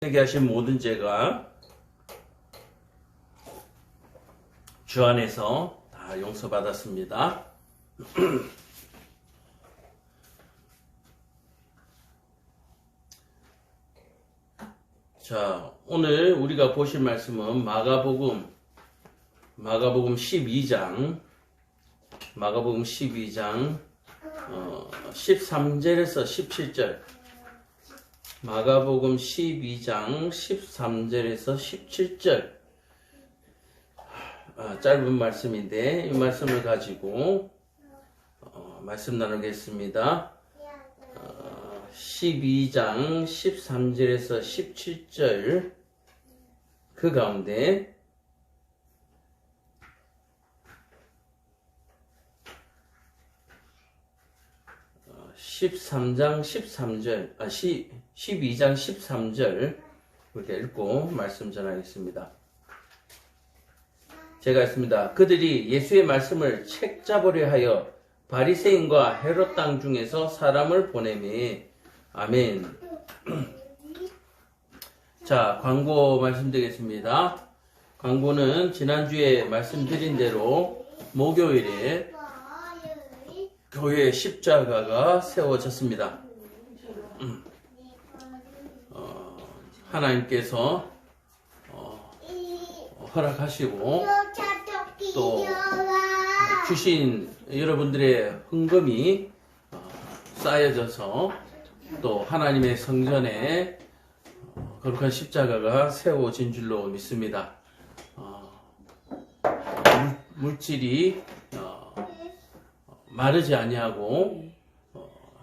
회개하신 모든 죄가 주 안에서 다 용서받았습니다. 자, 오늘 우리가 보실 말씀은 마가복음 12장 13절에서 17절, 마가복음 12장 13절에서 17절, 짧은 말씀인데 이 말씀을 가지고 말씀 나누겠습니다. 12장 13절에서 17절 그 가운데 12장 13절 이렇게 읽고 말씀 전하겠습니다. 제가 했습니다. 그들이 예수의 말씀을 책 잡으려 하여 바리새인과 헤롯 땅 중에서 사람을 보내매. 아멘. 자, 광고 말씀드리겠습니다. 광고는 지난주에 말씀드린 대로 목요일에 교회 십자가가 세워졌습니다. 하나님께서 허락하시고 또 주신 여러분들의 헌금이 쌓여져서 또 하나님의 성전에 거룩한 십자가가 세워진 줄로 믿습니다. 물질이 마르지 아니하고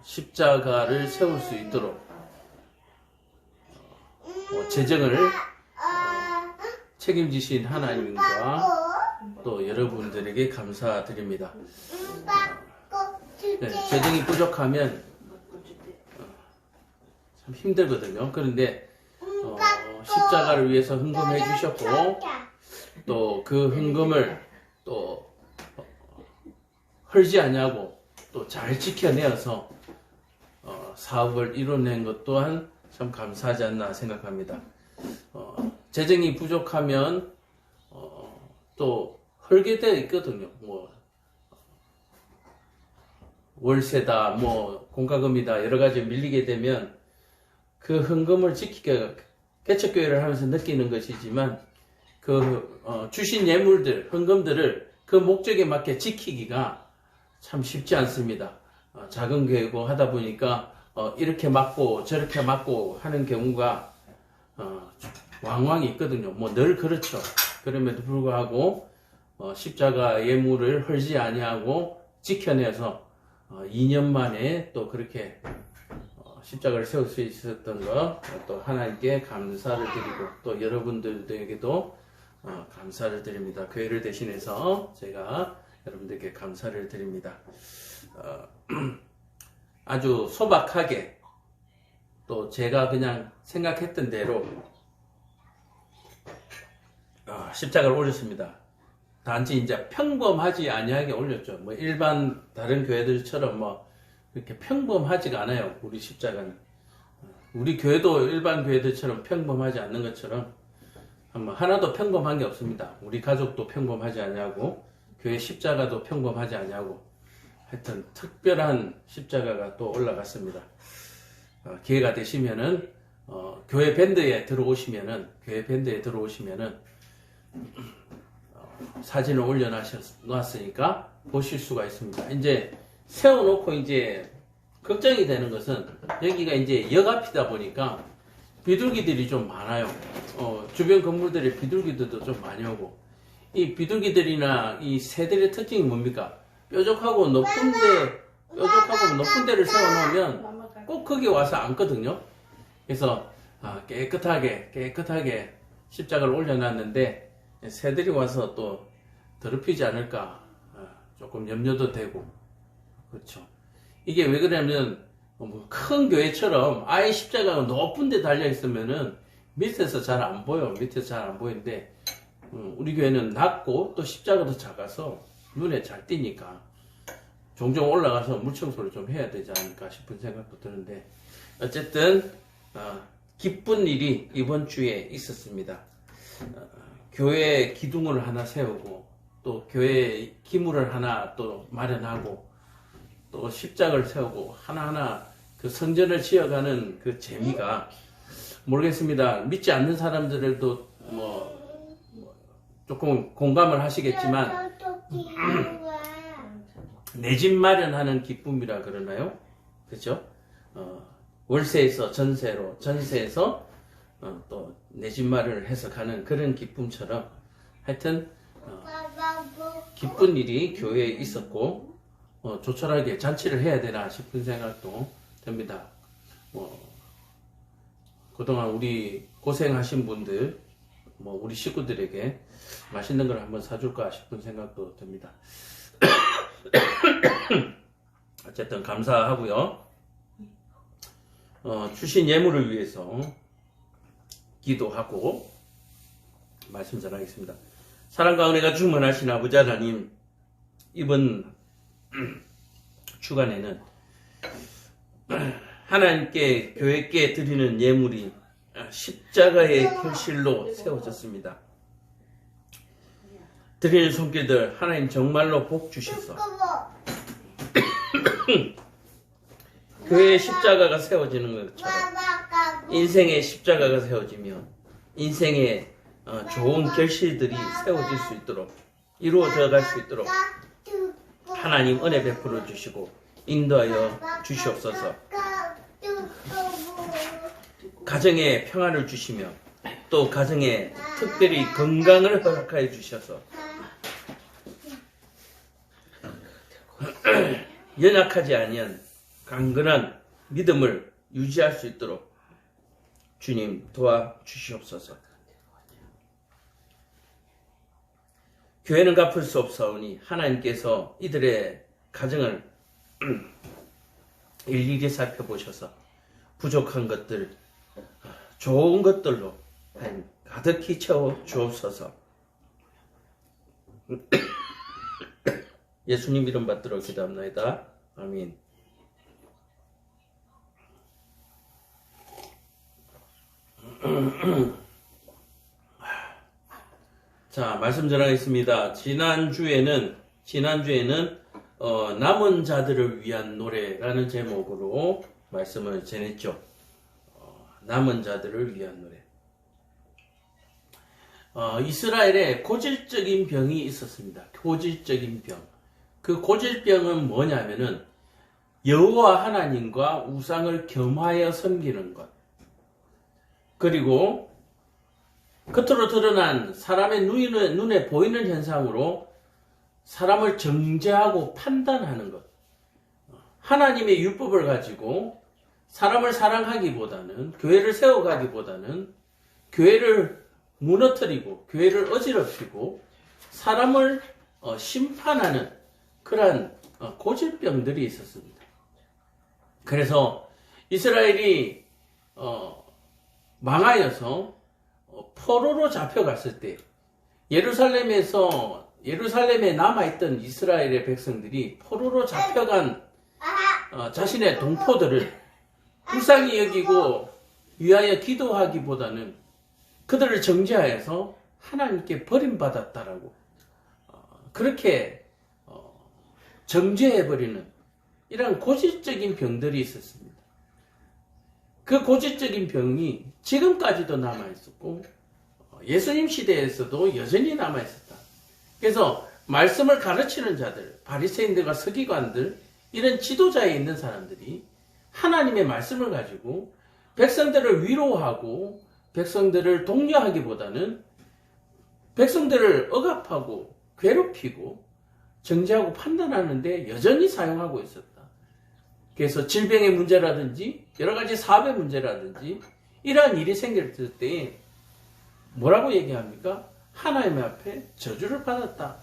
십자가를 세울 수 있도록 재정을 책임지신 하나님과 또 여러분들에게 감사드립니다. 네, 재정이 부족하면 참 힘들거든요. 그런데 십자가를 위해서 헌금해 주셨고 또 그 헌금을 또 헐지 아니하고 또 잘 지켜내어서 사업을 이뤄낸 것 또한 참 감사하지 않나 생각합니다. 재정이 부족하면 또 헐게 되어 있거든요. 뭐 월세다, 뭐 공과금이다 여러 가지 밀리게 되면 그 헌금을 지키기가 개척교회를 하면서 느끼는 것이지만 그 주신 예물들, 헌금들을 그 목적에 맞게 지키기가 참 쉽지 않습니다. 작은 교회고 하다 보니까 이렇게 맞고 저렇게 맞고 하는 경우가 왕왕 있거든요. 뭐 늘 그렇죠. 그럼에도 불구하고 십자가 예물을 헐지 아니하고 지켜내서 2년 만에 또 그렇게 십자가를 세울 수 있었던 것, 또 하나님께 감사를 드리고 또 여러분들에게도 감사를 드립니다. 교회를 대신해서 제가 여러분들께 감사를 드립니다. 아주 소박하게 또 제가 그냥 생각했던 대로 십자가를 올렸습니다. 단지 이제 평범하지 아니하게 올렸죠. 뭐 일반 다른 교회들처럼 뭐 이렇게 평범하지가 않아요. 우리 십자가는 우리 교회도 일반 교회들처럼 평범하지 않는 것처럼 하나도 평범한 게 없습니다. 우리 가족도 평범하지 아니하고 교회 십자가도 평범하지 아니하고 하여튼 특별한 십자가가 또 올라갔습니다. 기회가 되시면은 교회 밴드에 들어오시면은 사진을 올려놨으니까 보실 수가 있습니다. 이제 세워놓고 이제 걱정이 되는 것은 여기가 이제 역 앞이다 보니까 비둘기들이 좀 많아요. 주변 건물들의 비둘기들도 좀 많이 오고, 이 비둘기들이나 이 새들의 특징이 뭡니까? 뾰족하고 높은 데를 세워놓으면 꼭 거기 와서 앉거든요. 그래서 깨끗하게 십자가를 올려놨는데 새들이 와서 또 더럽히지 않을까 조금 염려도 되고, 그렇죠. 이게 왜 그러냐면 큰 교회처럼 아예 십자가가 높은 데 달려 있으면은 밑에서 잘 안 보여. 밑에서 잘 안 보이는데 우리 교회는 낮고 또 십자가도 작아서 눈에 잘 띄니까 종종 올라가서 물청소를 좀 해야 되지 않을까 싶은 생각도 드는데, 어쨌든 기쁜 일이 이번 주에 있었습니다. 교회 기둥을 하나 세우고 또 교회 기물을 하나 또 마련하고 또 십자가를 세우고 하나하나 그 성전을 지어가는 그 재미가 모르겠습니다. 믿지 않는 사람들도 뭐 조금 공감을 하시겠지만 내 집 마련하는 기쁨이라 그러나요? 그렇죠? 월세에서 전세로, 전세에서 또 내 집 마련을 해서 가는 그런 기쁨처럼 하여튼 기쁜 일이 교회에 있었고 조촐하게 잔치를 해야 되나 싶은 생각도 듭니다. 그동안 우리 고생하신 분들, 우리 식구들에게 맛있는 걸 한번 사줄까 싶은 생각도 듭니다. 어쨌든 감사하고요. 주신 예물을 위해서 기도하고 말씀 전하겠습니다. 사랑과 은혜가 충만하신 아버지 하나님, 이번 주간에는 하나님께 교회께 드리는 예물이 십자가의 결실로 세워졌습니다. 드리는 손길들 하나님 정말로 복 주셔서 교회의 십자가가 세워지는 것처럼 인생의 십자가가 세워지면 인생의 좋은 결실들이 세워질 수 있도록 이루어져 갈 수 있도록 하나님 은혜 베풀어 주시고 인도하여 주시옵소서. 가정에 평안을 주시며 또 가정에 특별히 건강을 허락하여 주셔서 연약하지 아니한 강건한 믿음을 유지할 수 있도록 주님 도와주시옵소서. 교회는 갚을 수 없사오니 하나님께서 이들의 가정을 일일이 살펴보셔서 부족한 것들, 좋은 것들로 가득히 채워 주옵소서. 예수님 이름 받들어 기도합나이다. 아멘. 자, 말씀 전하겠습니다. 지난주에는 남은 자들을 위한 노래라는 제목으로 말씀을 전했죠. 남은 자들을 위한 노래. 이스라엘에 고질적인 병이 있었습니다. 고질적인 병. 그 고질병은 뭐냐면은 여호와 하나님과 우상을 겸하여 섬기는 것. 그리고 겉으로 드러난 사람의 눈에 보이는 현상으로 사람을 정죄하고 판단하는 것. 하나님의 율법을 가지고 사람을 사랑하기보다는, 교회를 세워가기보다는 교회를 무너뜨리고 교회를 어지럽히고 사람을 심판하는 그러한 고질병들이 있었습니다. 그래서 이스라엘이 망하여서 포로로 잡혀갔을 때 예루살렘에 남아있던 이스라엘의 백성들이 포로로 잡혀간 자신의 동포들을 불쌍히 여기고 위하여 기도하기보다는 그들을 정죄하여서 하나님께 버림받았다라고 그렇게 정죄해버리는 이런 고질적인 병들이 있었습니다. 그 고질적인 병이 지금까지도 남아있었고 예수님 시대에서도 여전히 남아있었다. 그래서 말씀을 가르치는 자들, 바리새인들과 서기관들, 이런 지도자에 있는 사람들이 하나님의 말씀을 가지고 백성들을 위로하고 백성들을 독려하기보다는 백성들을 억압하고 괴롭히고 정죄하고 판단하는데 여전히 사용하고 있었다. 그래서 질병의 문제라든지 여러 가지 사업의 문제라든지 이러한 일이 생겼을 때 뭐라고 얘기합니까? 하나님 앞에 저주를 받았다.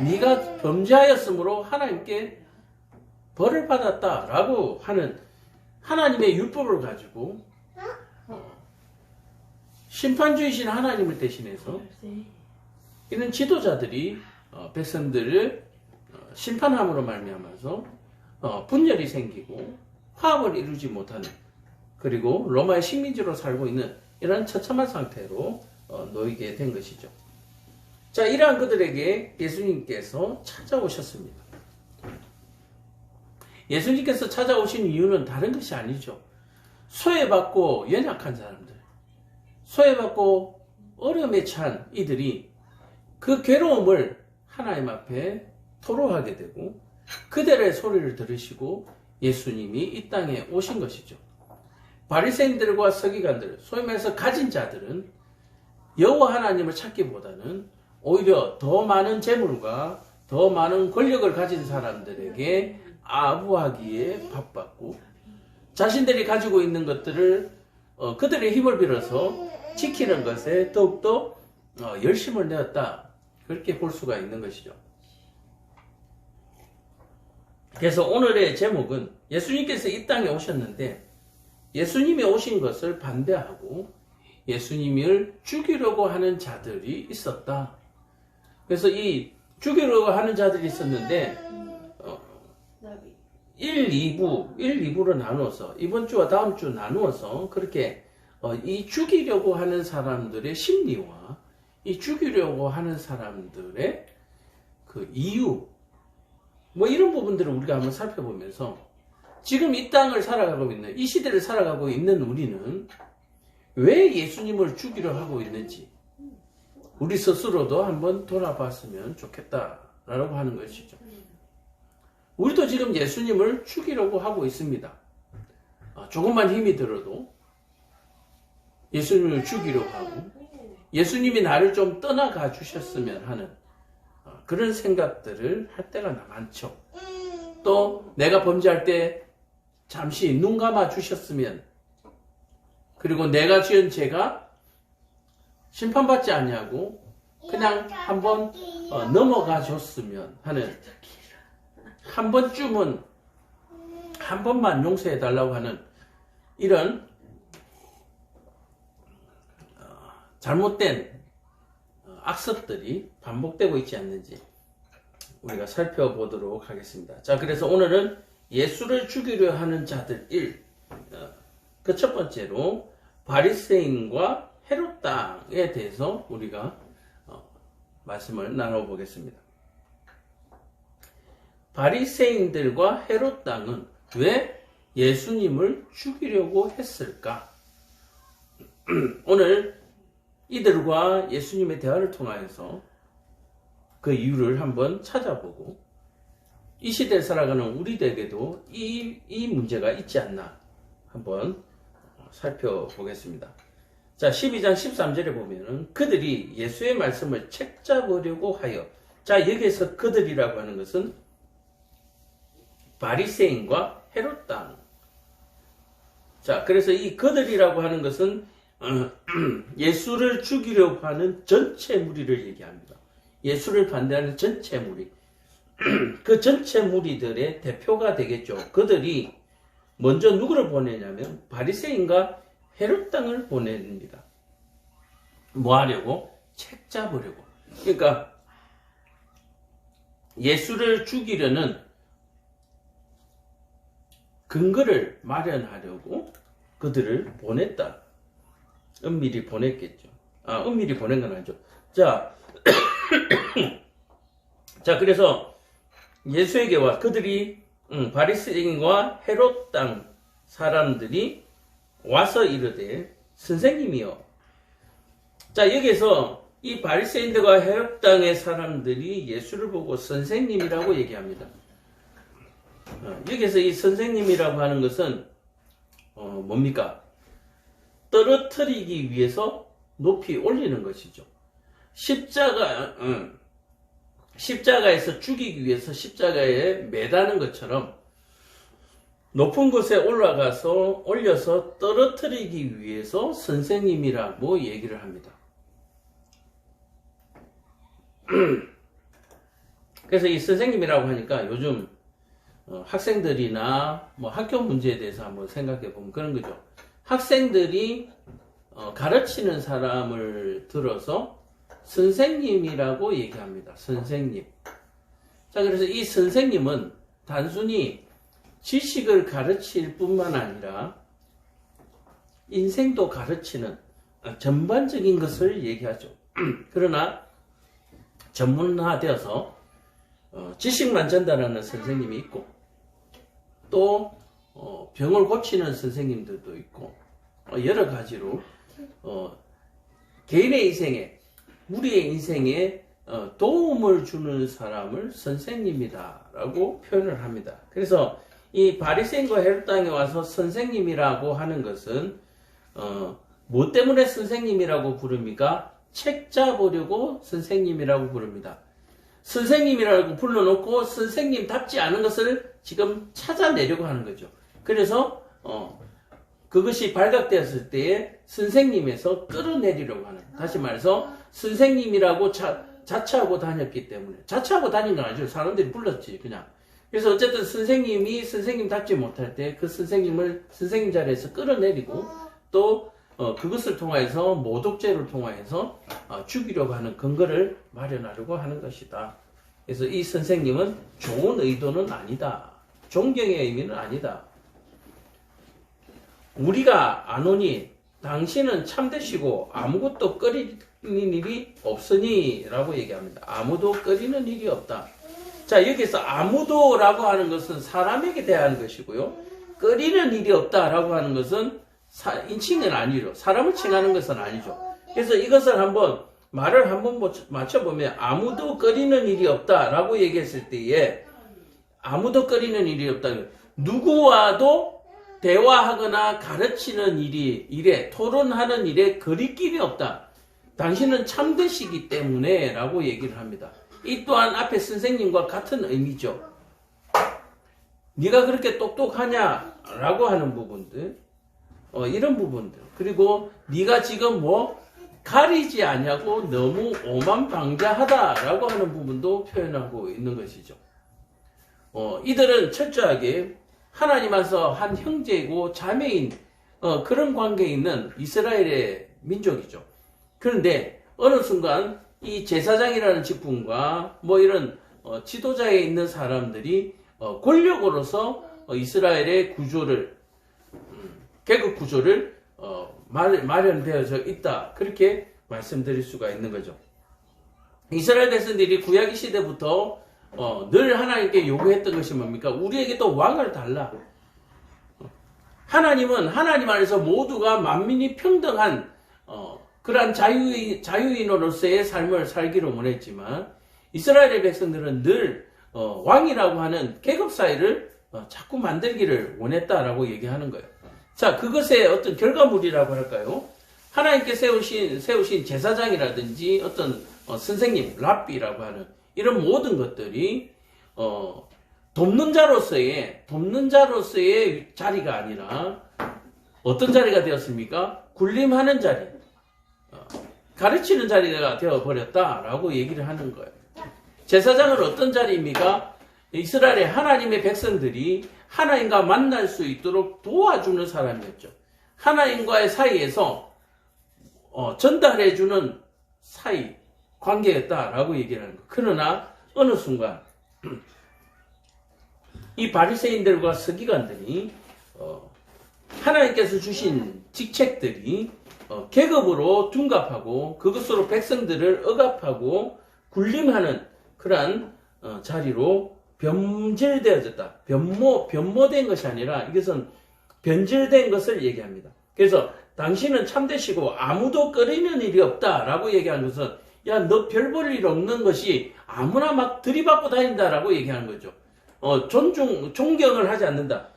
네가 범죄하였으므로 하나님께 벌을 받았다라고 하는 하나님의 율법을 가지고 심판주이신 하나님을 대신해서 이런 지도자들이 백성들을 심판함으로 말미암아서 분열이 생기고 화합을 이루지 못하는 그리고 로마의 식민지로 살고 있는 이런 처참한 상태로 놓이게 된 것이죠. 자, 이러한 그들에게 예수님께서 찾아오셨습니다. 예수님께서 찾아오신 이유는 다른 것이 아니죠. 소외받고 연약한 사람들, 소외받고 어려움에 처한 이들이 그 괴로움을 하나님 앞에 토로하게 되고 그들의 소리를 들으시고 예수님이 이 땅에 오신 것이죠. 바리새인들과 서기관들, 소위 말해서 가진 자들은 여호와 하나님을 찾기보다는 오히려 더 많은 재물과 더 많은 권력을 가진 사람들에게 아부하기에 바빴고 자신들이 가지고 있는 것들을 그들의 힘을 빌어서 지키는 것에 더욱더 열심을 내었다. 그렇게 볼 수가 있는 것이죠. 그래서 오늘의 제목은 예수님께서 이 땅에 오셨는데 예수님이 오신 것을 반대하고 예수님을 죽이려고 하는 자들이 있었다. 그래서 이 죽이려고 하는 자들이 있었는데 1, 2부로 나누어서 이번 주와 다음 주 나누어서 그렇게 이 죽이려고 하는 사람들의 심리와 이 죽이려고 하는 사람들의 그 이유 뭐 이런 부분들을 우리가 한번 살펴보면서 지금 이 땅을 살아가고 있는 이 시대를 살아가고 있는 우리는 왜 예수님을 죽이려 하고 있는지 우리 스스로도 한번 돌아봤으면 좋겠다라고 하는 것이죠. 우리도 지금 예수님을 죽이려고 하고 있습니다. 조금만 힘이 들어도 예수님을 죽이려고 하고 예수님이 나를 좀 떠나가 주셨으면 하는 그런 생각들을 할 때가 많죠. 또 내가 범죄할 때 잠시 눈 감아 주셨으면 그리고 내가 지은 죄가 심판받지 않냐고 그냥 한번 넘어가 줬으면 하는 한 번쯤은 한 번만 용서해 달라고 하는 이런 잘못된 악습들이 반복되고 있지 않는지 우리가 살펴보도록 하겠습니다. 자, 그래서 오늘은 예수를 죽이려 하는 자들 1, 그 첫 번째로 바리새인과 헤롯 땅에 대해서 우리가 말씀을 나눠보겠습니다. 바리새인들과 헤롯 땅은 왜 예수님을 죽이려고 했을까? 오늘 이들과 예수님의 대화를 통하여서 그 이유를 한번 찾아보고 이 시대를 살아가는 우리들에게도 이 문제가 있지 않나 한번 살펴보겠습니다. 자, 12장 13절에 보면은 그들이 예수의 말씀을 책잡으려고 하여, 자, 여기에서 그들이라고 하는 것은 바리새인과 헤롯 땅. 자, 그래서 이 그들이라고 하는 것은 예수를 죽이려고 하는 전체 무리를 얘기합니다. 예수를 반대하는 전체 무리. 그 전체 무리들의 대표가 되겠죠. 그들이 먼저 누구를 보내냐면 바리새인과 헤롯 땅을 보냅니다. 뭐 하려고? 책 잡으려고. 그러니까 예수를 죽이려는 근거를 마련하려고 그들을 보냈다. 은밀히 보냈겠죠. 은밀히 보낸 건 아니죠. 자, 자, 그래서 예수에게 와 그들이 바리새인과 헤롯 땅 사람들이 와서 이르되 선생님이여. 자, 여기에서 이 바리새인들과 헤롯 땅의 사람들이 예수를 보고 선생님이라고 얘기합니다. 여기에서 이 선생님이라고 하는 것은 뭡니까? 떨어뜨리기 위해서 높이 올리는 것이죠. 십자가에서 죽이기 위해서 십자가에 매다는 것처럼 높은 곳에 올려서 떨어뜨리기 위해서 선생님이라고 얘기를 합니다. 그래서 이 선생님이라고 하니까 요즘 학생들이나 뭐 학교 문제에 대해서 한번 생각해 보면 그런 거죠. 학생들이 가르치는 사람을 들어서 선생님이라고 얘기합니다. 선생님. 자, 그래서 이 선생님은 단순히 지식을 가르칠 뿐만 아니라 인생도 가르치는 전반적인 것을 얘기하죠. 그러나 전문화되어서 지식만 전달하는 선생님이 있고 또 병을 고치는 선생님들도 있고 여러 가지로 개인의 인생에 우리의 인생에 도움을 주는 사람을 선생님이다라고 표현을 합니다. 그래서 이 바리새인과 헤롯 땅에 와서 선생님이라고 하는 것은 뭐 때문에 선생님이라고 부릅니까? 책 잡으려고 선생님이라고 부릅니다. 선생님이라고 불러놓고 선생님답지 않은 것을 지금 찾아내려고 하는 거죠. 그래서 그것이 발각되었을 때에 선생님에서 끌어내리려고 하는, 다시 말해서 선생님이라고 자처하고 다녔기 때문에, 자처하고 다닌 건 아니죠. 사람들이 불렀지 그냥. 그래서 어쨌든 선생님이 선생님답지 못할 때 그 선생님을 선생님 자리에서 끌어내리고 또 그것을 통해서 모독죄를 통해서 죽이려고 하는 근거를 마련하려고 하는 것이다. 그래서 이 선생님은 좋은 의도는 아니다. 존경의 의미는 아니다. 우리가 아노니 당신은 참되시고 아무것도 꺼리는 일이 없으니 라고 얘기합니다. 아무도 꺼리는 일이 없다. 자, 여기서 아무도라고 하는 것은 사람에게 대한 것이고요. 꺼리는 일이 없다라고 하는 것은 인칭은 아니죠. 사람을 칭하는 것은 아니죠. 그래서 이것을 한번 말을 한번 맞춰보면 아무도 꺼리는 일이 없다라고 얘기했을 때에 아무도 꺼리는 일이 없다. 누구와도 대화하거나 가르치는 일에 토론하는 일에 거리낌이 없다. 당신은 참되시기 때문에 라고 얘기를 합니다. 이 또한 앞에 선생님과 같은 의미죠. 네가 그렇게 똑똑하냐 라고 하는 부분들, 이런 부분들, 그리고 네가 지금 뭐 가리지 않냐고 너무 오만방자하다라고 하는 부분도 표현하고 있는 것이죠. 이들은 철저하게 하나님 안에서 한 형제이고 자매인 그런 관계에 있는 이스라엘의 민족이죠. 그런데 어느 순간 이 제사장이라는 직분과 뭐 이런 지도자에 있는 사람들이 권력으로서 이스라엘의 구조를 계급 구조를 마련되어져 있다. 그렇게 말씀드릴 수가 있는 거죠. 이스라엘 백성들이 구약 시대부터 늘 하나님께 요구했던 것이 뭡니까? 우리에게 또 왕을 달라. 하나님은 하나님 안에서 모두가 만민이 평등한 그러한 자유인으로서의 삶을 살기를 원했지만 이스라엘의 백성들은 늘 왕이라고 하는 계급 사회를 자꾸 만들기를 원했다라고 얘기하는 거예요. 자, 그것의 어떤 결과물이라고 할까요? 하나님께 세우신 제사장이라든지 어떤 선생님, 랍비라고 하는 이런 모든 것들이 돕는 자로서의 자리가 아니라 어떤 자리가 되었습니까? 군림하는 자리, 가르치는 자리가 되어버렸다라고 얘기를 하는 거예요. 제사장은 어떤 자리입니까? 이스라엘의 하나님의 백성들이 하나님과 만날 수 있도록 도와주는 사람이었죠. 하나님과의 사이에서 전달해주는 사이, 관계였다라고 얘기를 하는 거예요. 그러나 어느 순간 이 바리새인들과 서기관들이 하나님께서 주신 직책들이 계급으로 둔갑하고 그것으로 백성들을 억압하고 군림하는 그러한 자리로 변질되어졌다. 변모된 것이 아니라 이것은 변질된 것을 얘기합니다. 그래서 당신은 참되시고 아무도 꺼리는 일이 없다라고 얘기하는 것은 야, 너 별 볼 일 없는 것이 아무나 막 들이받고 다닌다라고 얘기하는 거죠. 존경을 하지 않는다.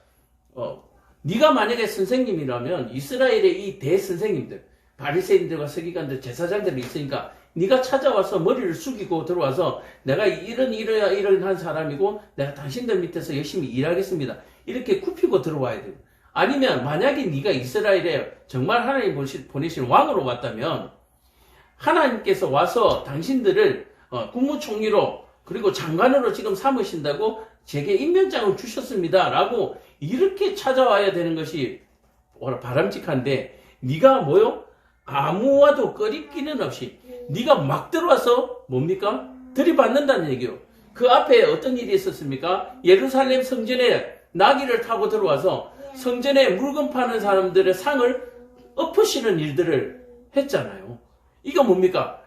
네가 만약에 선생님이라면 이스라엘의 이 대선생님들, 바리새인들과 서기관들, 제사장들이 있으니까 네가 찾아와서 머리를 숙이고 들어와서 내가 이런 사람이고 내가 당신들 밑에서 열심히 일하겠습니다. 이렇게 굽히고 들어와야 돼요. 아니면 만약에 네가 이스라엘에 정말 하나님 보내신 왕으로 왔다면 하나님께서 와서 당신들을 국무총리로 그리고 장관으로 지금 삼으신다고 제게 임명장을 주셨습니다. 라고 이렇게 찾아와야 되는 것이 바람직한데 네가 뭐요? 아무와도 꺼리끼는 없이 네가 막 들어와서 뭡니까? 들이받는다는 얘기요. 그 앞에 어떤 일이 있었습니까? 예루살렘 성전에 나귀를 타고 들어와서 성전에 물건 파는 사람들의 상을 엎으시는 일들을 했잖아요. 이거 뭡니까?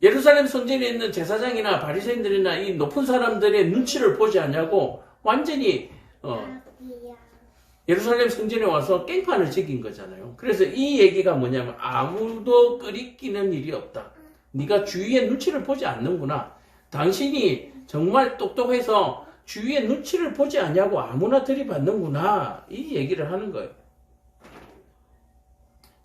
예루살렘 성전에 있는 제사장이나 바리새인들이나 이 높은 사람들의 눈치를 보지 않냐고 완전히 예루살렘 성전에 와서 깽판을 지긴 거잖아요. 그래서 이 얘기가 뭐냐면 아무도 끄리끼는 일이 없다. 네가 주위의 눈치를 보지 않는구나. 당신이 정말 똑똑해서 주위의 눈치를 보지 않냐고 아무나 들이받는구나. 이 얘기를 하는 거예요.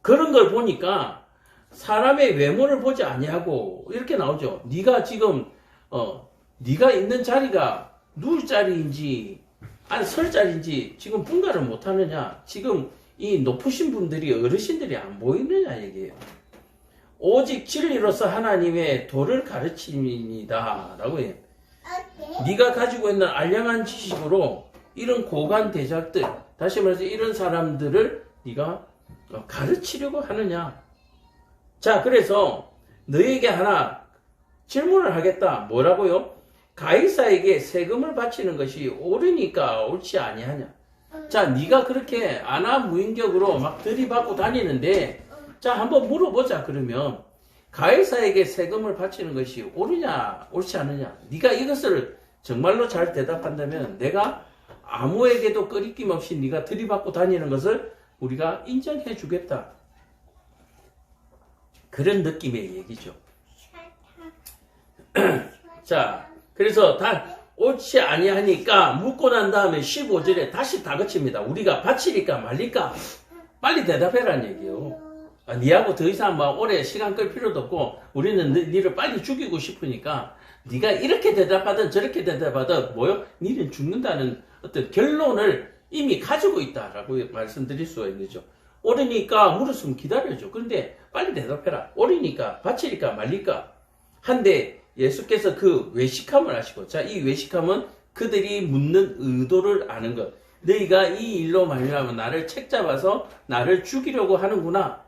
그런 걸 보니까 사람의 외모를 보지 않냐고 이렇게 나오죠. 네가 지금 네가 있는 자리가 누울 자리인지 아니 설 자리인지 지금 분간을 못하느냐. 지금 이 높으신 분들이 어르신들이 안 보이느냐 얘기예요. 오직 진리로서 하나님의 도를 가르침이다 라고 해요. 네가 가지고 있는 알량한 지식으로 이런 고관 대작들, 다시 말해서 이런 사람들을 네가 가르치려고 하느냐. 자, 그래서 너에게 하나 질문을 하겠다. 뭐라고요? 가이사에게 세금을 바치는 것이 옳으니까 옳지 아니하냐. 자, 네가 그렇게 안하무인격으로 막 들이받고 다니는데 자, 한번 물어보자. 그러면 가이사에게 세금을 바치는 것이 옳으냐 옳지 않느냐. 네가 이것을 정말로 잘 대답한다면 내가 아무에게도 끄리낌 없이 네가 들이받고 다니는 것을 우리가 인정해 주겠다. 그런 느낌의 얘기죠. 자, 그래서 다 옳지 아니하니까 묻고 난 다음에 15절에 다시 다그칩니다. 우리가 바치리까 말리까 빨리 대답해라는 얘기예요. 니하고 더 이상 막 오래 시간 끌 필요도 없고 우리는 니를 빨리 죽이고 싶으니까 네가 이렇게 대답하든 저렇게 대답하든 뭐요? 니는 죽는다는 어떤 결론을 이미 가지고 있다라고 말씀드릴 수가 있는 거죠. 옳으니까 물었으면 기다려줘. 그런데 빨리 대답해라. 옳으니까 바치리까 말리까. 한데 예수께서 그 외식함을 아시고, 자, 이 외식함은 그들이 묻는 의도를 아는 것. 너희가 이 일로 말미암아 나를 책잡아서 나를 죽이려고 하는구나.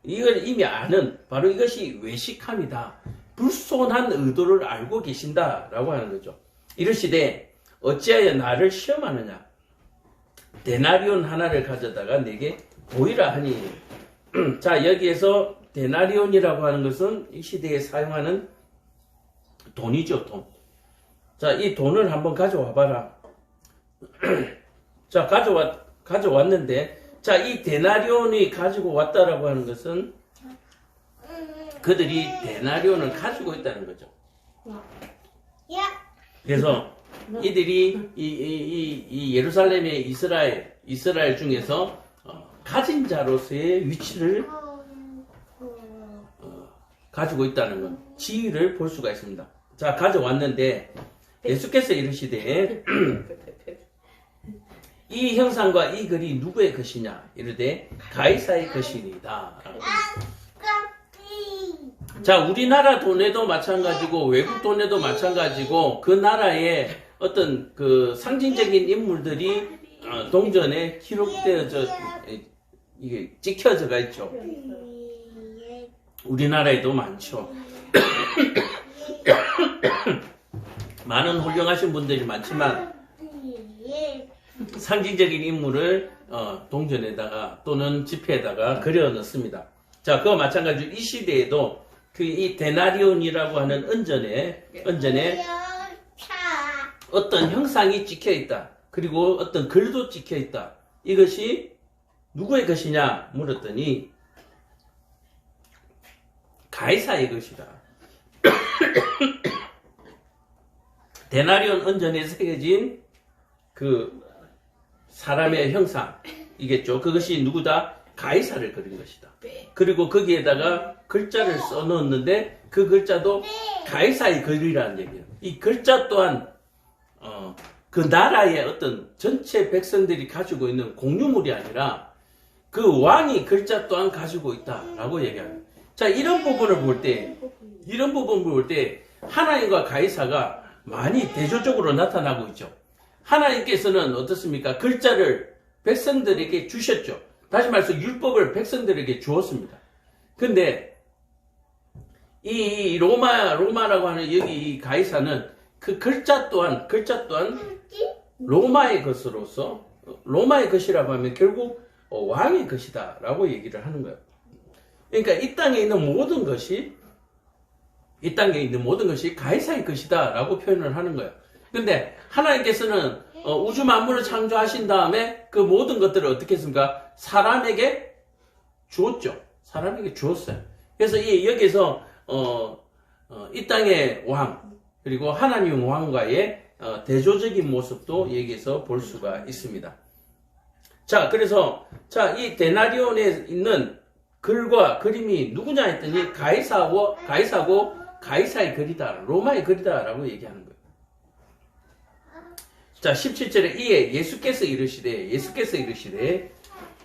이걸 이미 아는 바로 이것이 외식함이다. 불손한 의도를 알고 계신다라고 하는 거죠. 이르시되 어찌하여 나를 시험하느냐. 데나리온 하나를 가져다가 내게 보이라 하니. 자, 여기에서 데나리온이라고 하는 것은 이 시대에 사용하는 돈이죠, 돈. 자, 이 돈을 한번 가져와 봐라. 자, 가져왔는데, 자, 이 데나리온이 가지고 왔다라고 하는 것은 그들이 데나리온을 가지고 있다는 거죠. 그래서 이들이 이 예루살렘의 이스라엘 중에서 가진 자로서의 위치를 가지고 있다는 것, 지위를 볼 수가 있습니다. 자, 가져왔는데 예수께서 이르시되 이 형상과 이 글이 누구의 것이냐 이르되 가이사의 것이니이다. 자, 우리나라 돈에도 마찬가지고 외국 돈에도 마찬가지고 그 나라의 어떤 그 상징적인 인물들이 동전에 기록되어져 이게 찍혀져가 있죠. 우리나라에도 많죠. 많은 훌륭하신 분들이 많지만 상징적인 인물을 동전에다가 또는 지폐에다가 그려 넣습니다. 자, 그와 마찬가지로 이 시대에도 그 이 데나리온이라고 하는 은전에 어떤 형상이 찍혀 있다. 그리고 어떤 글도 찍혀 있다. 이것이 누구의 것이냐 물었더니 가이사의 것이다. 데나리온 은전에 새겨진 그 사람의 형상이겠죠. 그것이 누구다? 가이사를 그린 것이다. 그리고 거기에다가 글자를 써놓았는데 그 글자도 가이사의 글이라는 얘기예요. 이 글자 또한 그 나라의 어떤 전체 백성들이 가지고 있는 공유물이 아니라 그 왕이 글자 또한 가지고 있다라고 얘기합니다. 자, 이런 부분을 볼 때 하나님과 가이사가 많이 대조적으로 나타나고 있죠. 하나님께서는 어떻습니까? 글자를 백성들에게 주셨죠. 다시 말해서 율법을 백성들에게 주었습니다. 근데 이 로마라고 하는 여기 이 가이사는 그 글자 또한 로마의 것으로서 로마의 것이라고 하면 결국 왕의 것이다 라고 얘기를 하는 거예요. 그러니까 이 땅에 있는 모든 것이 가이사의 것이다 라고 표현을 하는 거예요. 근데 하나님께서는 우주 만물을 창조하신 다음에 그 모든 것들을 어떻게 했습니까? 사람에게 주었죠. 사람에게 주었어요. 그래서 여기서 이 땅의 왕 그리고 하나님 왕과의 대조적인 모습도 여기에서 볼 수가 있습니다. 자, 그래서 이 데나리온에 있는 글과 그림이 누구냐 했더니 가이사고 가이사의 글이다, 로마의 글이다라고 얘기하는 거예요. 자, 17절에 이에 예수께서 이르시되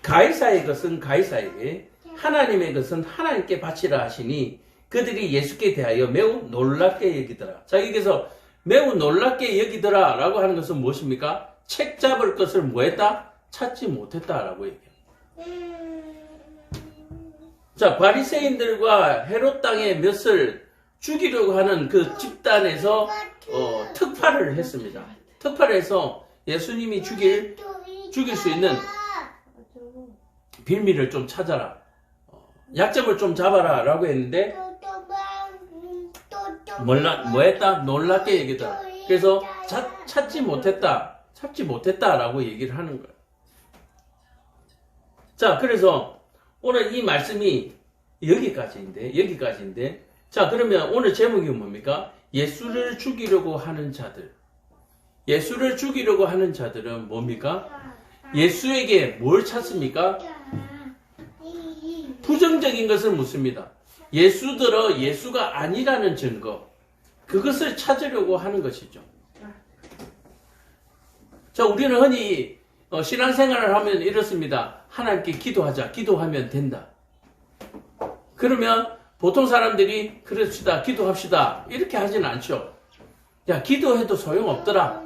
가이사의 것은 가이사에게 하나님의 것은 하나님께 바치라 하시니 그들이 예수께 대하여 매우 놀랍게 여기더라. 자, 여기서 매우 놀랍게 여기더라 라고 하는 것은 무엇입니까? 책 잡을 것을 뭐했다? 찾지 못했다라고 얘기해요. 자, 바리새인들과 헤롯 땅의 몇을 죽이려고 하는 그 집단에서 특파를 했습니다. 특파를 해서 예수님이 죽일 수 있는 빌미를 좀 찾아라. 약점을 좀 잡아라 라고 했는데 뭐했다? 놀랍게 얘기했다. 그래서 찾지 못했다 라고 얘기를 하는 거예요. 자, 그래서 오늘 이 말씀이 여기까지인데 자, 그러면 오늘 제목이 뭡니까? 예수를 죽이려고 하는 자들은 뭡니까? 예수에게 뭘 찾습니까? 부정적인 것을 묻습니다. 예수가 아니라는 증거, 그것을 찾으려고 하는 것이죠. 자, 우리는 흔히 신앙생활을 하면 이렇습니다. 하나님께 기도하면 된다. 그러면 보통 사람들이 기도합시다 이렇게 하진 않죠. 야, 기도해도 소용없더라.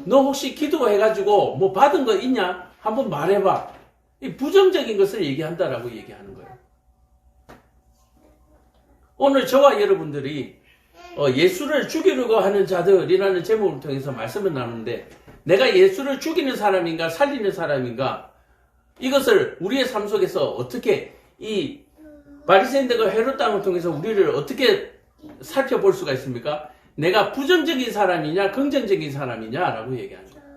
너 혹시 기도해가지고 뭐 받은 거 있냐? 한번 말해봐. 이 부정적인 것을 얘기한다라고 얘기하는 거예요. 오늘 저와 여러분들이 예수를 죽이려고 하는 자들이라는 제목을 통해서 말씀을 나누는데, 내가 예수를 죽이는 사람인가 살리는 사람인가, 이것을 우리의 삶 속에서 어떻게 이 바리새인들과 헤롯 땅을 통해서 우리를 어떻게 살펴볼 수가 있습니까? 내가 부정적인 사람이냐 긍정적인 사람이냐라고 얘기하는 거예요.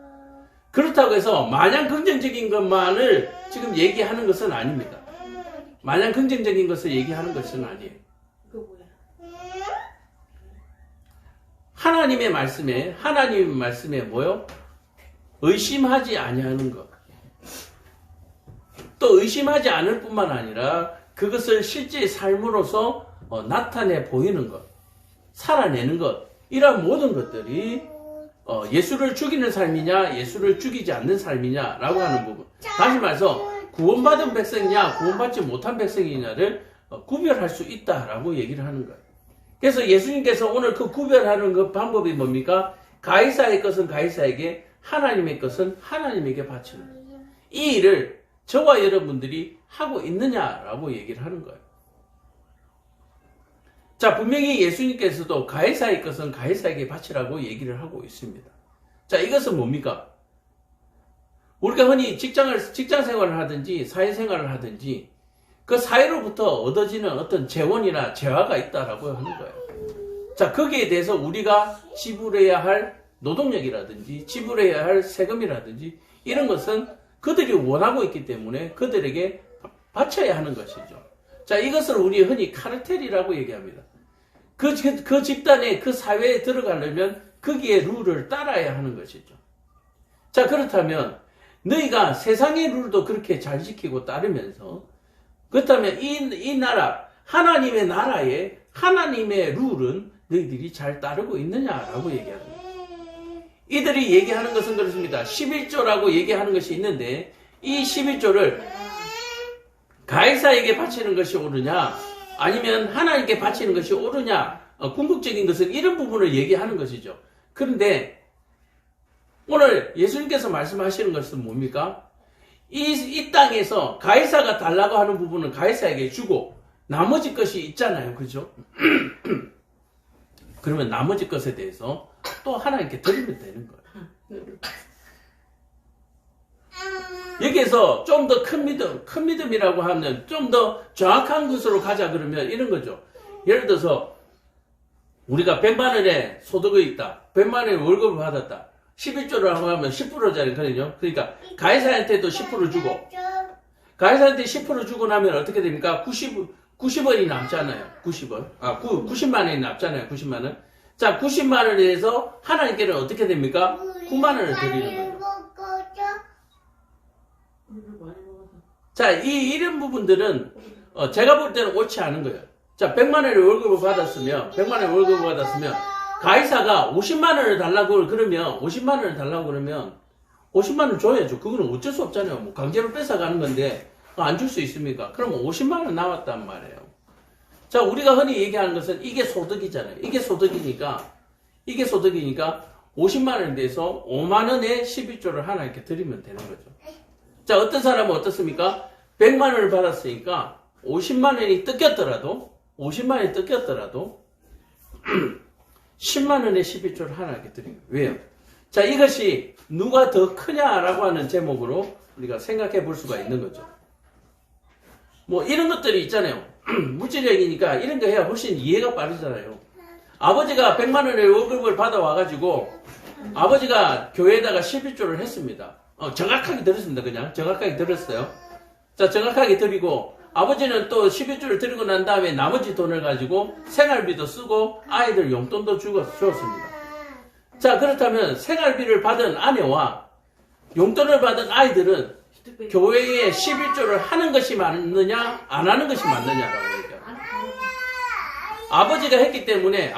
그렇다고 해서 마냥 긍정적인 것만을 지금 얘기하는 것은 아닙니다. 마냥 긍정적인 것을 얘기하는 것은 아니에요. 하나님의 말씀에 뭐요? 의심하지 아니하는 것. 또 의심하지 않을 뿐만 아니라 그것을 실제 삶으로서 나타내 보이는 것, 살아내는 것, 이런 모든 것들이 예수를 죽이는 삶이냐 예수를 죽이지 않는 삶이냐라고 하는 부분. 다시 말해서 구원받은 백성이냐 구원받지 못한 백성이냐를 구별할 수 있다라고 얘기를 하는 거예요. 그래서 예수님께서 오늘 그 구별하는 그 방법이 뭡니까? 가이사의 것은 가이사에게, 하나님의 것은 하나님에게 바치는 거예요. 이 일을 저와 여러분들이 하고 있느냐라고 얘기를 하는 거예요. 자, 분명히 예수님께서도 가이사의 것은 가이사에게 바치라고 얘기를 하고 있습니다. 자, 이것은 뭡니까? 우리가 흔히 직장 생활을 하든지 사회생활을 하든지 그 사회로부터 얻어지는 어떤 재원이나 재화가 있다라고 하는 거예요. 자, 거기에 대해서 우리가 지불해야 할 노동력이라든지 지불해야 할 세금이라든지 이런 것은 그들이 원하고 있기 때문에 그들에게 바쳐야 하는 것이죠. 자, 이것을 우리 흔히 카르텔이라고 얘기합니다. 그 집단에, 그 사회에 들어가려면 거기에 룰을 따라야 하는 것이죠. 자, 그렇다면 너희가 세상의 룰도 그렇게 잘 지키고 따르면서, 그렇다면 이 나라, 하나님의 나라에 하나님의 룰은 너희들이 잘 따르고 있느냐라고 얘기합니다. 이들이 얘기하는 것은 그렇습니다. 11조라고 얘기하는 것이 있는데, 이 11조를 가이사에게 바치는 것이 옳으냐 아니면 하나님께 바치는 것이 옳으냐, 궁극적인 것은 이런 부분을 얘기하는 것이죠. 그런데 오늘 예수님께서 말씀하시는 것은 뭡니까? 이 땅에서 가이사가 달라고 하는 부분은 가이사에게 주고 나머지 것이 있잖아요. 그죠? 그러면 나머지 것에 대해서 또 하나님께 드리면 되는 거예요. 여기에서 좀 더 큰 믿음이라고 하면 좀 더 정확한 것으로 가자 그러면 이런 거죠. 예를 들어서 우리가 100만 원의 소득이 있다. 100만 원의 월급을 받았다. 11조를 하면 10%짜리거든요. 그러니까 가해사한테도 10% 주고 가해사한테 10% 주고 나면 어떻게 됩니까? 90원이 남잖아요. 90원. 90만 원이 남잖아요. 90만 원. 자, 90만 원에 대해서 하나님께는 어떻게 됩니까? 9만 원을 드리는 거예요. 자, 이런 부분들은 제가 볼 때는 옳지 않은 거예요. 자, 100만 원의 월급을 받았으면 가이사가 50만 원을 달라고 그러면 50만 원 줘야죠. 그거는 어쩔 수 없잖아요. 뭐 강제로 뺏어가는 건데 안 줄 수 있습니까? 그러면 50만 원 나왔단 말이에요. 자, 우리가 흔히 얘기하는 것은 이게 소득이잖아요. 이게 소득이니까 50만 원에 대해서 5만 원의 11조를 하나님께 드리면 되는 거죠. 자, 어떤 사람은 어떻습니까? 100만 원을 받았으니까 50만 원이 뜯겼더라도 10만 원의 11조를 하나님께 드린 거예요. 왜요? 자, 이것이 누가 더 크냐라고 하는 제목으로 우리가 생각해 볼 수가 있는 거죠. 뭐 이런 것들이 있잖아요. 물질적이니까 이런 거 해야 훨씬 이해가 빠르잖아요. 아버지가 100만 원의 월급을 받아와가지고 아버지가 교회에다가 11조를 했습니다. 정확하게 들었습니다. 그냥 정확하게 들었어요. 자, 정확하게 드리고 아버지는 또 11조를 드리고 난 다음에 나머지 돈을 가지고 생활비도 쓰고 아이들 용돈도 주었습니다. 자, 그렇다면 생활비를 받은 아내와 용돈을 받은 아이들은 교회에 11조를 하는 것이 맞느냐 안 하는 것이 맞느냐라고 얘기합니다. 아버지가 했기 때문에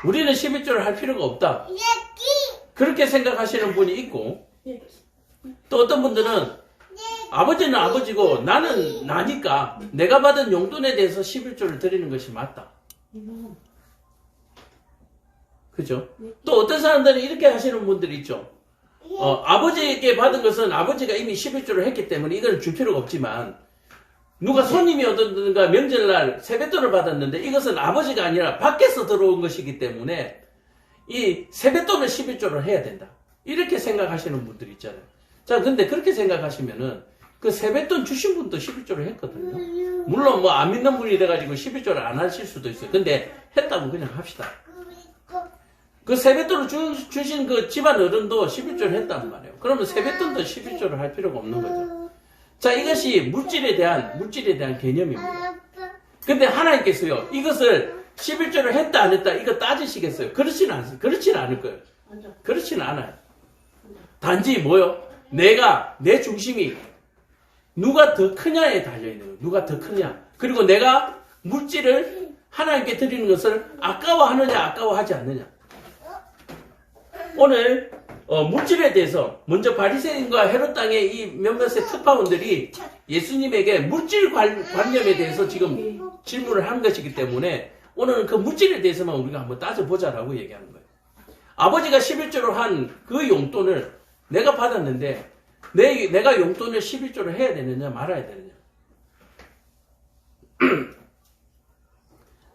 우리는 11조를 할 필요가 없다. 그렇게 생각하시는 분이 있고, 또 어떤 분들은 아버지는 아버지고 나는 나니까 내가 받은 용돈에 대해서 11조를 드리는 것이 맞다. 그죠? 또 어떤 사람들은 이렇게 하시는 분들이 있죠. 아버지에게 받은 것은 아버지가 이미 11조를 했기 때문에 이건 줄 필요가 없지만 누가 손님이 오든가 명절날 세뱃돈을 받았는데 이것은 아버지가 아니라 밖에서 들어온 것이기 때문에 이 세뱃돈을 11조를 해야 된다. 이렇게 생각하시는 분들이 있잖아요. 자, 근데 그렇게 생각하시면은 그 세뱃돈 주신 분도 11조를 했거든요. 물론 뭐 안 믿는 분이 돼가지고 11조를 안 하실 수도 있어요. 근데 했다고 그냥 합시다. 그 세뱃돈을 주신 그 집안 어른도 11조를 했단 말이에요. 그러면 세뱃돈도 11조를 할 필요가 없는 거죠. 자, 이것이 물질에 대한 개념입니다. 근데 하나님께서요, 이것을 11조를 했다 안 했다 이거 따지시겠어요? 그렇지는 않을 거예요. 그렇지는 않아요. 단지 뭐요? 내 중심이 누가 더 크냐에 달려있는 거예요. 누가 더 크냐. 그리고 내가 물질을 하나님께 드리는 것을 아까워하느냐 아까워하지 않느냐. 오늘 물질에 대해서 먼저 바리새인과 헤롯 땅의 이 몇몇의 특파원들이 예수님에게 물질 관념에 대해서 지금 질문을 한 것이기 때문에 오늘은 그 물질에 대해서만 우리가 한번 따져보자라고 얘기하는 거예요. 아버지가 11조로 한 그 용돈을 내가 받았는데 내가 용돈을 11조를 해야 되느냐 말아야 되느냐.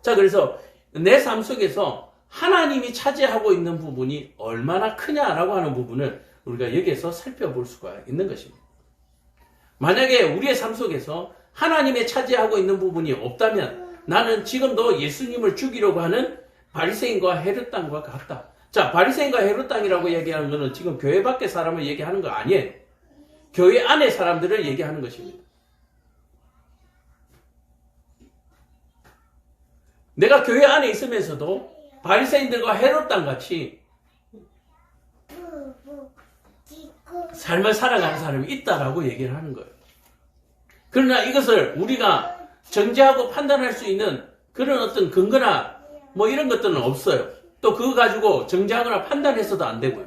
자, 그래서 내 삶 속에서 하나님이 차지하고 있는 부분이 얼마나 크냐라고 하는 부분을 우리가 여기에서 살펴볼 수가 있는 것입니다. 만약에 우리의 삶 속에서 하나님의 차지하고 있는 부분이 없다면 나는 지금도 예수님을 죽이려고 하는 바리새인과 헤롯 땅과 같다. 자, 바리새인과 헤롯 땅이라고 얘기하는 것은 지금 교회 밖의 사람을 얘기하는 거 아니에요. 교회 안의 사람들을 얘기하는 것입니다. 내가 교회 안에 있으면서도 바리새인들과 헤롯 땅 같이 삶을 살아가는 사람이 있다라고 얘기를 하는 거예요. 그러나 이것을 우리가 정죄하고 판단할 수 있는 그런 어떤 근거나 뭐 이런 것들은 없어요. 또 그거 가지고 정죄하거나 판단해서도 안 되고요.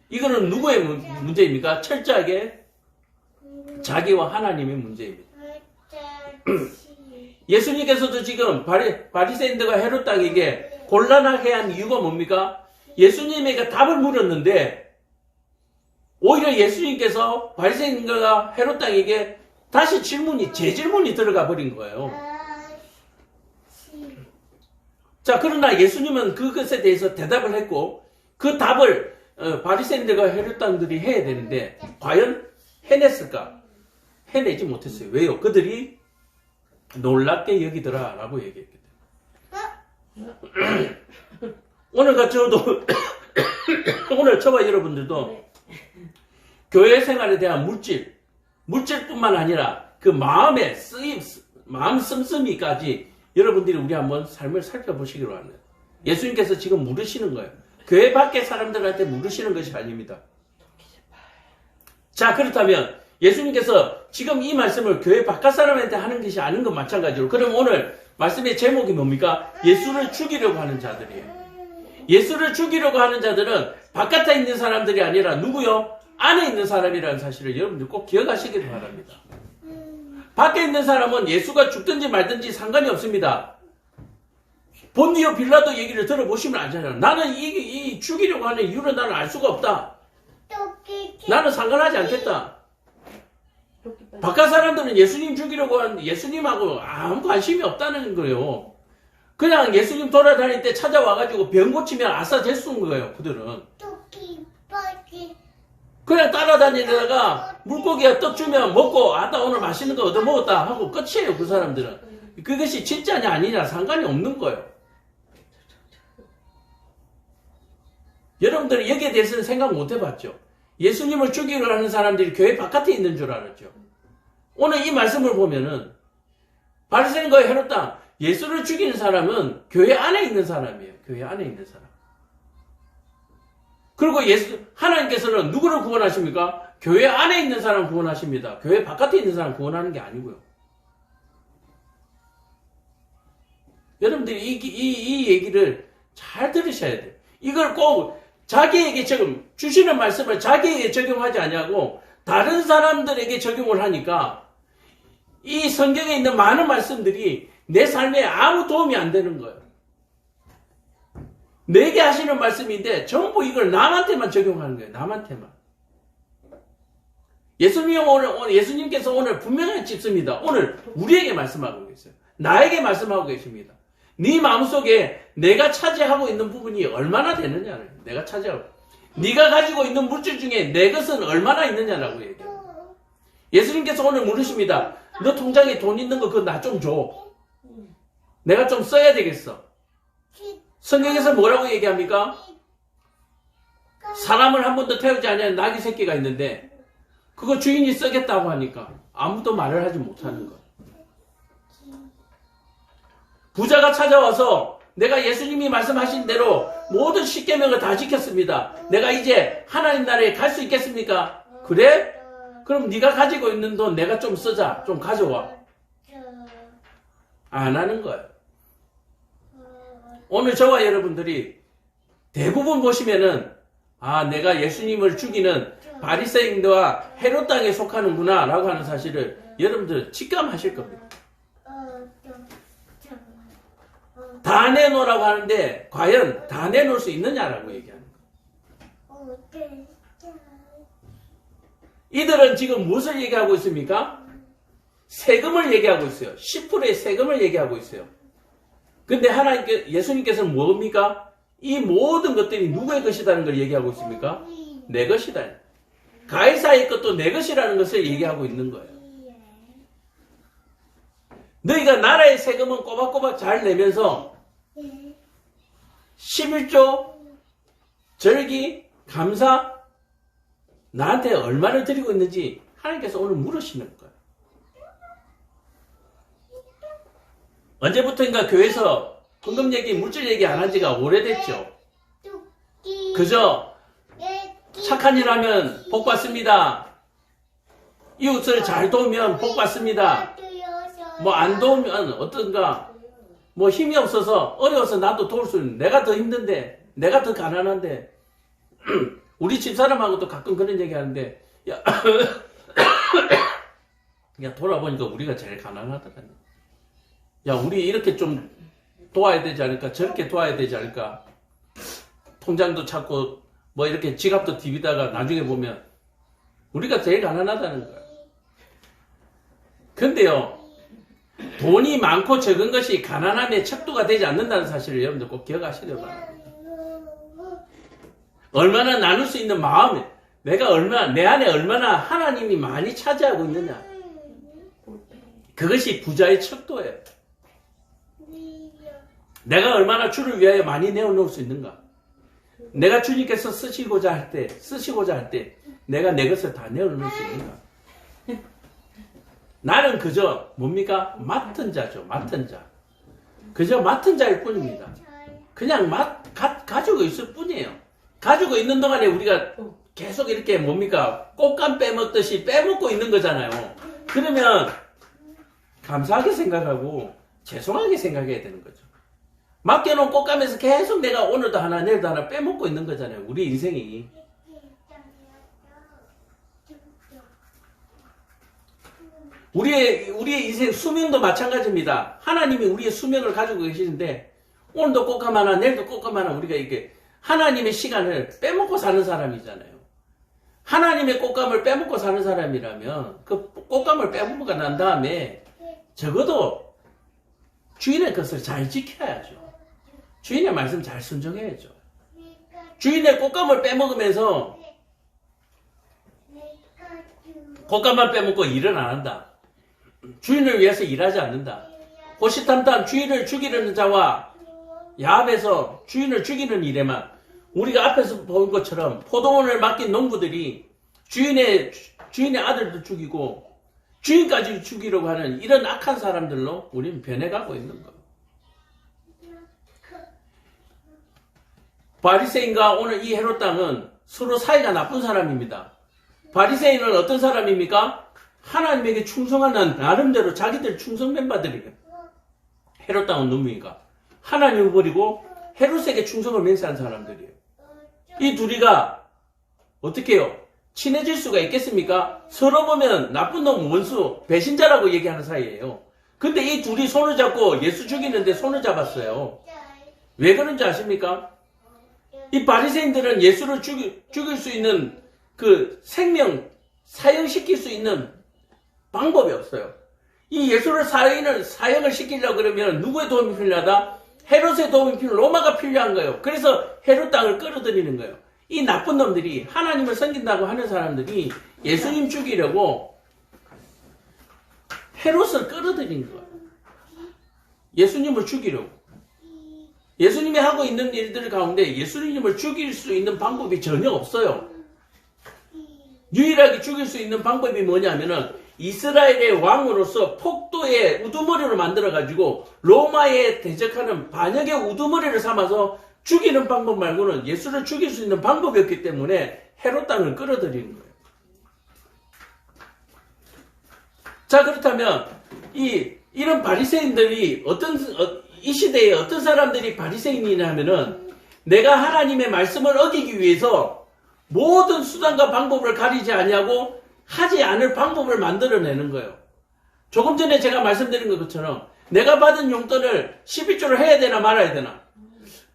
이거는 누구의 문제입니까? 철저하게 자기와 하나님의 문제입니다. 예수님께서도 지금 바리새인들과 헤롯 땅에게 곤란하게 한 이유가 뭡니까? 예수님에게 답을 물었는데 오히려 예수님께서 바리새인과 헤롯 땅에게 다시 재질문이 들어가 버린 거예요. 자, 그러나 예수님은 그것에 대해서 대답을 했고 그 답을 바리새인들과 헤롯당들이 해야 되는데 과연 해냈을까? 해내지 못했어요. 왜요? 그들이 놀랍게 여기더라 라고 얘기했기 때문에. 오늘 저도 오늘 저와 여러분들도 교회 생활에 대한 물질뿐만 아니라 그 마음의 쓰임, 마음 씀씀이까지 여러분들이 우리 한번 삶을 살펴보시기로 합니다. 예수님께서 지금 물으시는 거예요. 교회 밖의 사람들한테 물으시는 것이 아닙니다. 자, 그렇다면 예수님께서 지금 이 말씀을 교회 바깥 사람한테 하는 것이 아닌 것 마찬가지로, 그럼 오늘 말씀의 제목이 뭡니까? 예수를 죽이려고 하는 자들이에요. 예수를 죽이려고 하는 자들은 바깥에 있는 사람들이 아니라 누구요? 안에 있는 사람이라는 사실을 여러분들 꼭 기억하시기를 바랍니다. 밖에 있는 사람은 예수가 죽든지 말든지 상관이 없습니다. 본디오 빌라도 얘기를 들어보시면 알잖아요. 나는 이 죽이려고 하는 이유를 나는 알 수가 없다. 나는 상관하지 않겠다. 바깥 사람들은 예수님 죽이려고 하는 예수님하고 아무 관심이 없다는 거예요. 그냥 예수님 돌아다닐 때 찾아와가지고 병 고치면 아싸 됐은 거예요. 그들은 그냥 따라다니다가 물고기가 떡 주면 먹고 아따 오늘 맛있는 거 얻어 먹었다 하고 끝이에요. 그 사람들은. 그것이 진짜냐 아니냐 상관이 없는 거예요. 여러분들은 여기에 대해서는 생각 못 해봤죠. 예수님을 죽이려고 하는 사람들이 교회 바깥에 있는 줄 알았죠. 오늘 이 말씀을 보면은 바리새인과 헤롯당, 예수를 죽이는 사람은 교회 안에 있는 사람이에요. 교회 안에 있는 사람. 그리고 하나님께서는 누구를 구원하십니까? 교회 안에 있는 사람 구원하십니다. 교회 바깥에 있는 사람 구원하는 게 아니고요. 여러분들이 이 얘기를 잘 들으셔야 돼요. 이걸 꼭 자기에게 지금 주시는 말씀을 자기에게 적용하지 않냐고 다른 사람들에게 적용을 하니까 이 성경에 있는 많은 말씀들이 내 삶에 아무 도움이 안 되는 거예요. 내게 하시는 말씀인데 전부 이걸 남한테만 적용하는 거예요. 남한테만. 예수님께서 오늘 분명히 짚습니다. 오늘 우리에게 말씀하고 계세요. 나에게 말씀하고 계십니다. 네 마음속에 내가 차지하고 있는 부분이 얼마나 되느냐를 내가 차지하고 네가 가지고 있는 물질 중에 내 것은 얼마나 있느냐라고 얘기해요. 예수님께서 오늘 물으십니다. 너 통장에 돈 있는 거 그거 나 좀 줘. 내가 좀 써야 되겠어. 성경에서 뭐라고 얘기합니까? 사람을 한 번도 태우지 않은 나귀 새끼가 있는데 그거 주인이 쓰겠다고 하니까 아무도 말을 하지 못하는 거. 부자가 찾아와서 내가 예수님이 말씀하신 대로 모든 십계명을 다 지켰습니다. 내가 이제 하나님 나라에 갈 수 있겠습니까? 그래? 그럼 네가 가지고 있는 돈 내가 좀 쓰자. 좀 가져와. 안 하는 거예요. 오늘 저와 여러분들이 대부분 보시면은 내가 예수님을 죽이는 바리새인들과 헤롯 땅에 속하는구나 라고 하는 사실을 여러분들 직감하실 겁니다. 다 내놓으라고 하는데 과연 다 내놓을 수 있느냐라고 얘기하는 거예요. 이들은 지금 무엇을 얘기하고 있습니까? 세금을 얘기하고 있어요. 10%의 세금을 얘기하고 있어요. 근데 예수님께서는 뭡니까? 이 모든 것들이 누구의 것이라는 걸 얘기하고 있습니까? 내 것이다. 가이사의 것도 내 것이라는 것을 얘기하고 있는 거예요. 너희가 나라의 세금은 꼬박꼬박 잘 내면서 11조, 절기, 감사 나한테 얼마를 드리고 있는지 하나님께서 오늘 물으시는 거예요. 언제부터인가 교회에서 헌금 얘기, 물질 얘기 안 한 지가 오래됐죠. 그저 착한 일 하면 복 받습니다. 이웃을 잘 도우면 복 받습니다. 뭐 안 도우면 어떤가 뭐 힘이 없어서 어려워서 나도 도울 수 있는 내가 더 힘든데 내가 더 가난한데 우리 집사람하고도 가끔 그런 얘기 하는데 야 돌아보니까 우리가 제일 가난하다니. 야 우리 이렇게 좀 도와야 되지 않을까 저렇게 도와야 되지 않을까 통장도 찾고 뭐 이렇게 지갑도 디비다가 나중에 보면 우리가 제일 가난하다는 거야. 근데요 돈이 많고 적은 것이 가난함의 척도가 되지 않는다는 사실을 여러분들 꼭 기억하시길 바랍니다. 얼마나 나눌 수 있는 마음이, 내 안에 얼마나 하나님이 많이 차지하고 있느냐. 그것이 부자의 척도예요. 내가 얼마나 주를 위하여 많이 내어놓을 수 있는가. 내가 주님께서 쓰시고자 할 때 내가 내 것을 다 내어놓을 수 있는가. 나는 그저 뭡니까? 맡은 자죠. 맡은 자. 그저 맡은 자일 뿐입니다. 그냥 가지고 있을 뿐이에요. 가지고 있는 동안에 우리가 계속 이렇게 뭡니까? 꽃감 빼먹듯이 빼먹고 있는 거잖아요. 그러면 감사하게 생각하고 죄송하게 생각해야 되는 거죠. 맡겨놓은 꽃감에서 계속 내가 오늘도 하나 내일도 하나 빼먹고 있는 거잖아요. 우리 인생이. 우리의 인생 수명도 마찬가지입니다. 하나님이 우리의 수명을 가지고 계시는데 오늘도 꽃감 하나 내일도 꽃감 하나 우리가 이렇게 하나님의 시간을 빼먹고 사는 사람이잖아요. 하나님의 꽃감을 빼먹고 사는 사람이라면 그 꽃감을 빼먹고 난 다음에 적어도 주인의 것을 잘 지켜야죠. 주인의 말씀 잘 순종해야죠. 주인의 꽃감을 빼먹으면서 꽃감만 빼먹고 일은 안 한다. 주인을 위해서 일하지 않는다. 호시탐탐 주인을 죽이려는 자와 야합에서 주인을 죽이는 일에만 우리가 앞에서 본 것처럼 포도원을 맡긴 농부들이 주인의 아들도 죽이고 주인까지 죽이려고 하는 이런 악한 사람들로 우리는 변해가고 있는 거예요. 바리새인과 오늘 이 헤롯 당은 서로 사이가 나쁜 사람입니다. 바리새인은 어떤 사람입니까? 하나님에게 충성하는 나름대로 자기들 충성 멤버들이에요. 헤롯 당은 누굽니까? 하나님을 버리고 헤롯에게 충성을 맹세한 사람들이에요. 이 둘이가 어떻게 해요? 친해질 수가 있겠습니까? 서로 보면 나쁜 놈, 원수, 배신자라고 얘기하는 사이예요. 근데 이 둘이 손을 잡고 예수 죽이는데 손을 잡았어요. 왜 그런지 아십니까? 이 바리새인들은 예수를 죽일 수 있는 그 생명, 사형시킬 수 있는 방법이 없어요. 이 예수를 사형을 시키려고 그러면 누구의 도움이 필요하다? 헤롯의 도움이 로마가 필요한 거예요. 그래서 헤롯 땅을 끌어들이는 거예요. 이 나쁜 놈들이 하나님을 섬긴다고 하는 사람들이 예수님 죽이려고 헤롯을 끌어들인 거예요. 예수님을 죽이려고. 예수님이 하고 있는 일들 가운데 예수님을 죽일 수 있는 방법이 전혀 없어요. 유일하게 죽일 수 있는 방법이 뭐냐면은 이스라엘의 왕으로서 폭도의 우두머리를 만들어가지고 로마에 대적하는 반역의 우두머리를 삼아서 죽이는 방법 말고는 예수를 죽일 수 있는 방법이 없기 때문에 헤롯 땅을 끌어들이는 거예요. 자, 그렇다면 이런 바리새인들이 이 시대에 어떤 사람들이 바리새인이냐 하면은 내가 하나님의 말씀을 어기기 위해서 모든 수단과 방법을 가리지 아니하고 하지 않을 방법을 만들어내는 거예요. 조금 전에 제가 말씀드린 것처럼 내가 받은 용돈을 11조를 해야 되나 말아야 되나.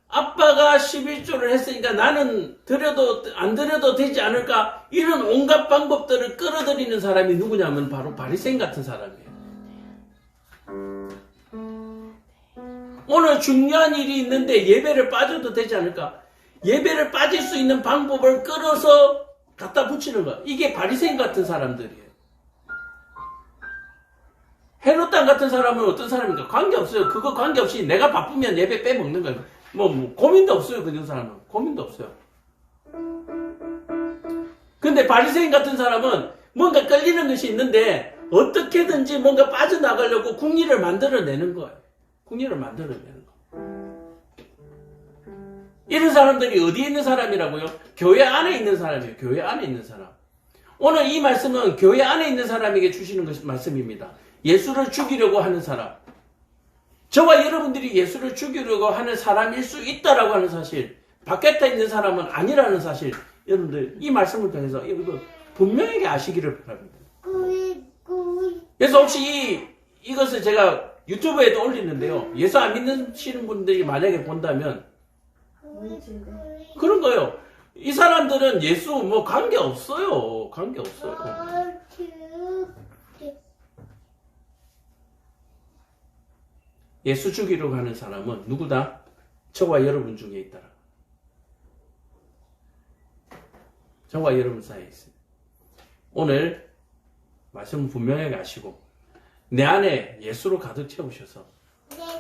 아빠가 11조를 했으니까 나는 안 드려도 되지 않을까. 이런 온갖 방법들을 끌어들이는 사람이 누구냐면 바로 바리새인 같은 사람이에요. 오늘 중요한 일이 있는데 예배를 빠져도 되지 않을까. 예배를 빠질 수 있는 방법을 끌어서 갖다 붙이는 거야. 이게 바리새인 같은 사람들이에요. 헤롯 땅 같은 사람은 어떤 사람입니까? 관계없어요. 그거 관계없이 내가 바쁘면 예배 빼먹는 거예요. 뭐 고민도 없어요. 그런 사람은. 고민도 없어요. 근데 바리새인 같은 사람은 뭔가 끌리는 것이 있는데 어떻게든지 뭔가 빠져나가려고 궁리를 만들어내는 거예요. 궁리를 만들어내는 거예요. 이런 사람들이 어디에 있는 사람이라고요? 교회 안에 있는 사람이에요. 교회 안에 있는 사람. 오늘 이 말씀은 교회 안에 있는 사람에게 주시는 말씀입니다. 예수를 죽이려고 하는 사람. 저와 여러분들이 예수를 죽이려고 하는 사람일 수 있다라고 하는 사실, 밖에 있는 사람은 아니라는 사실, 여러분들 이 말씀을 통해서 이거 분명하게 아시기를 바랍니다. 그래서 혹시 이것을 제가 유튜브에도 올리는데요. 예수 안 믿으시는 분들이 만약에 본다면 그런 거예요. 이 사람들은 예수 뭐 관계 없어요. 관계 없어요. 예수 죽이려고 하는 사람은 누구다? 저와 여러분 중에 있다. 저와 여러분 사이에 있습니다. 오늘 말씀 분명하게 아시고 내 안에 예수로 가득 채우셔서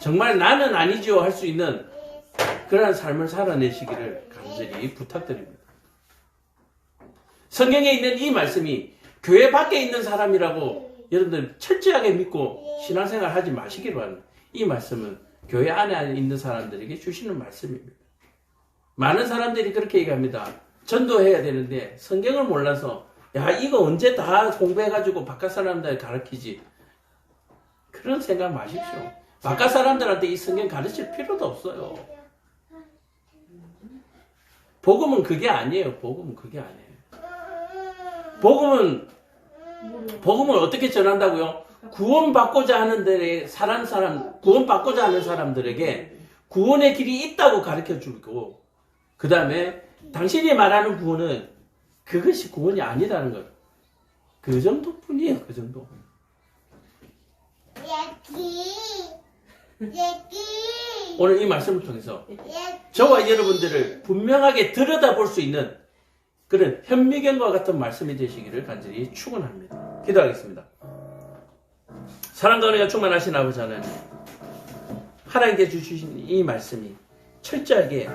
정말 나는 아니죠 할 수 있는 그러한 삶을 살아내시기를 간절히 부탁드립니다. 성경에 있는 이 말씀이 교회 밖에 있는 사람이라고 여러분들 철저하게 믿고 신앙생활 하지 마시기로 합니다. 이 말씀은 교회 안에 있는 사람들에게 주시는 말씀입니다. 많은 사람들이 그렇게 얘기합니다. 전도해야 되는데 성경을 몰라서 야 이거 언제 다 공부해가지고 바깥 사람들 가르치지. 그런 생각 마십시오. 바깥 사람들한테 이 성경 가르칠 필요도 없어요. 복음은 그게 아니에요. 복음은 그게 아니에요. 복음은 어떻게 전한다고요? 구원받고자 하는 데에 구원받고자 하는 사람들에게 구원의 길이 있다고 가르쳐 주고, 그 다음에 당신이 말하는 구원은 그것이 구원이 아니라는 것. 그 정도뿐이에요. 그 정도. 오늘 이 말씀을 통해서 저와 여러분들을 분명하게 들여다볼 수 있는 그런 현미경과 같은 말씀이 되시기를 간절히 축원합니다. 기도하겠습니다. 사랑과 은혜가 충만하신 아버지 하나님, 하나님께 주신 이 말씀이 철저하게